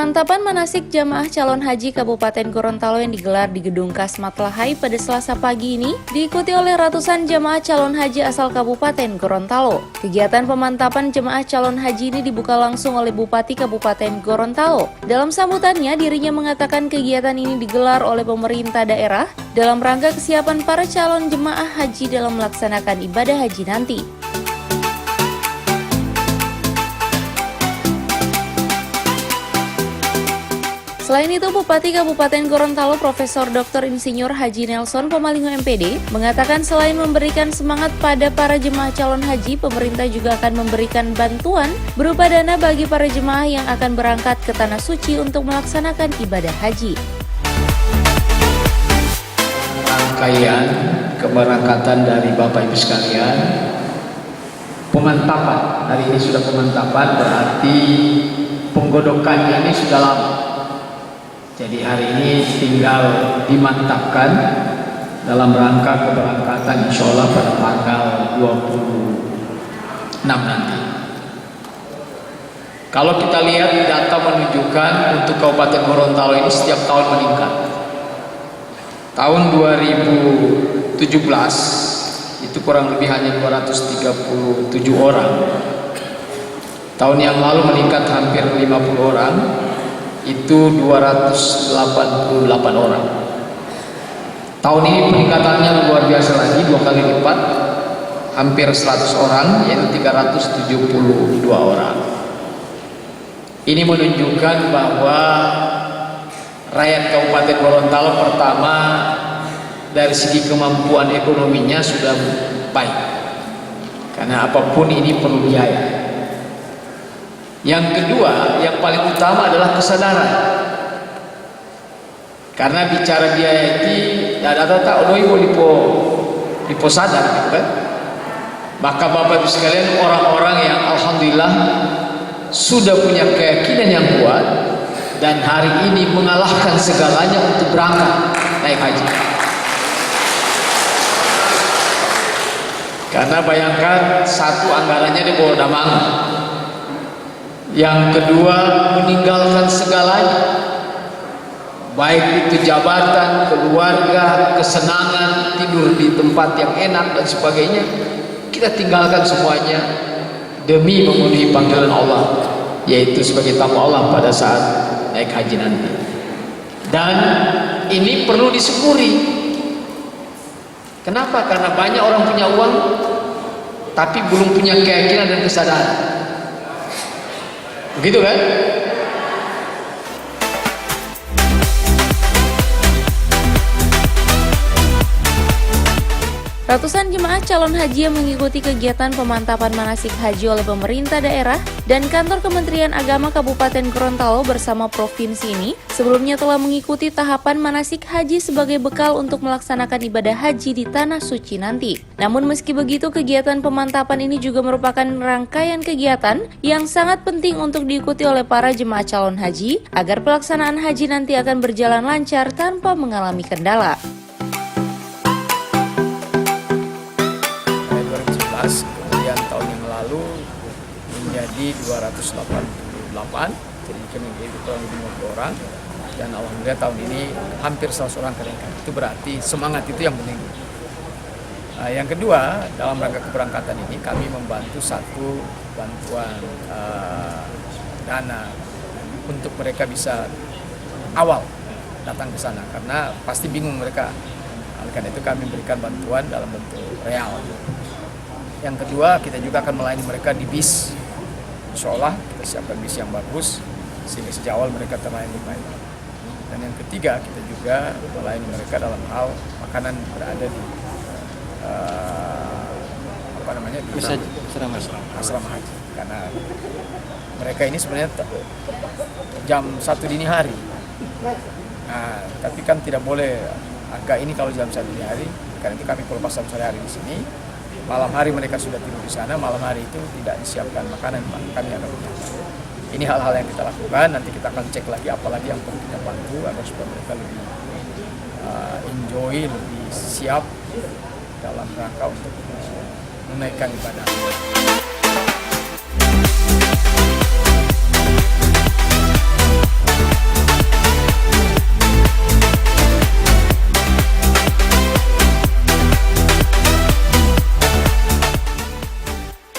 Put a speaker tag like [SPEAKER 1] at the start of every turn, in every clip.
[SPEAKER 1] Pemantapan manasik jamaah calon haji Kabupaten Gorontalo yang digelar di Gedung Kasmat Lahai pada Selasa pagi ini diikuti oleh ratusan jamaah calon haji asal Kabupaten Gorontalo. Kegiatan pemantapan jemaah calon haji ini dibuka langsung oleh Bupati Kabupaten Gorontalo. Dalam sambutannya, dirinya mengatakan kegiatan ini digelar oleh pemerintah daerah dalam rangka kesiapan para calon jemaah haji dalam melaksanakan ibadah haji nanti. Selain itu, Bupati Kabupaten Gorontalo Profesor Dr. Insinyur Haji Nelson Pomalingo MPD mengatakan selain memberikan semangat pada para jemaah calon haji, pemerintah juga akan memberikan bantuan berupa dana bagi para jemaah yang akan berangkat ke Tanah Suci untuk melaksanakan ibadah haji.
[SPEAKER 2] Rangkaian keberangkatan dari Bapak Ibu sekalian, pemantapan, hari ini sudah pemantapan, berarti penggodokannya ini sudah lama. Jadi hari ini tinggal dimantapkan dalam rangka keberangkatan insya Allah pada tanggal 26 nanti. Kalau kita lihat data menunjukkan untuk Kabupaten Gorontalo ini setiap tahun meningkat. Tahun 2017 itu kurang lebih hanya 237 orang. Tahun yang lalu meningkat hampir 50 orang. Itu 288 orang. Tahun ini peningkatannya luar biasa lagi, 2 kali lipat, hampir 100 orang, yaitu 372 orang. Ini menunjukkan bahwa rakyat Kabupaten Gorontalo pertama dari segi kemampuan ekonominya sudah baik, karena apapun ini perlu biaya. Yang kedua, yang paling utama adalah kesadaran. Karena bicara biaya ini, data odoi lipo sadar, gitu kan? Maka Bapak Ibu sekalian, orang-orang yang alhamdulillah sudah punya keyakinan yang kuat dan hari ini mengalahkan segalanya untuk berangkat naik haji. Karena bayangkan satu anggarannya di bawah Damangan. Yang kedua, meninggalkan segalanya, baik itu jabatan, keluarga, kesenangan, tidur di tempat yang enak dan sebagainya. Kita tinggalkan semuanya demi memenuhi panggilan Allah, yaitu sebagai tamu Allah pada saat naik haji nanti. Dan ini perlu disyukuri. Kenapa? Karena banyak orang punya uang tapi belum punya keyakinan dan kesadaran. Begitu kan?
[SPEAKER 1] Ratusan jemaah calon haji yang mengikuti kegiatan pemantapan manasik haji oleh pemerintah daerah dan kantor Kementerian Agama Kabupaten Gorontalo bersama provinsi ini sebelumnya telah mengikuti tahapan manasik haji sebagai bekal untuk melaksanakan ibadah haji di Tanah Suci nanti. Namun meski begitu, kegiatan pemantapan ini juga merupakan rangkaian kegiatan yang sangat penting untuk diikuti oleh para jemaah calon haji agar pelaksanaan haji nanti akan berjalan lancar tanpa mengalami kendala.
[SPEAKER 3] Kemudian tahun yang lalu menjadi 288, jadi kami itu kurang lebih 50 orang, dan alhamdulillah tahun ini hampir 100 orang kenaikan. Itu berarti semangat itu yang penting. Yang kedua, dalam rangka keberangkatan ini kami membantu satu bantuan dana untuk mereka bisa awal datang ke sana, karena pasti bingung mereka. Karena itu kami berikan bantuan dalam bentuk real. Yang kedua, kita juga akan melayani mereka di bis. Insya Allah kita siapkan bis yang bagus sehingga sejak awal mereka terlayani baik. Dan yang ketiga, kita juga melayani mereka dalam hal makanan berada di di asrama haji. Karena mereka ini sebenarnya jam 1 dini hari. Nah, tapi kan tidak boleh agak ini kalau jam 1 dini hari. Karena itu kami pelepas sore hari di sini. Malam hari mereka sudah tidur di sana, malam hari itu tidak disiapkan makanan, kami akan menyiapkan. Ini hal-hal yang kita lakukan, nanti kita akan cek lagi apa lagi yang perlu kita bantu agar supaya mereka lebih enjoy, lebih siap dalam rangka untuk menaikkan ibadah.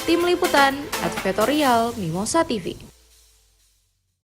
[SPEAKER 1] Tim Liputan, Advertorial Mimosa TV.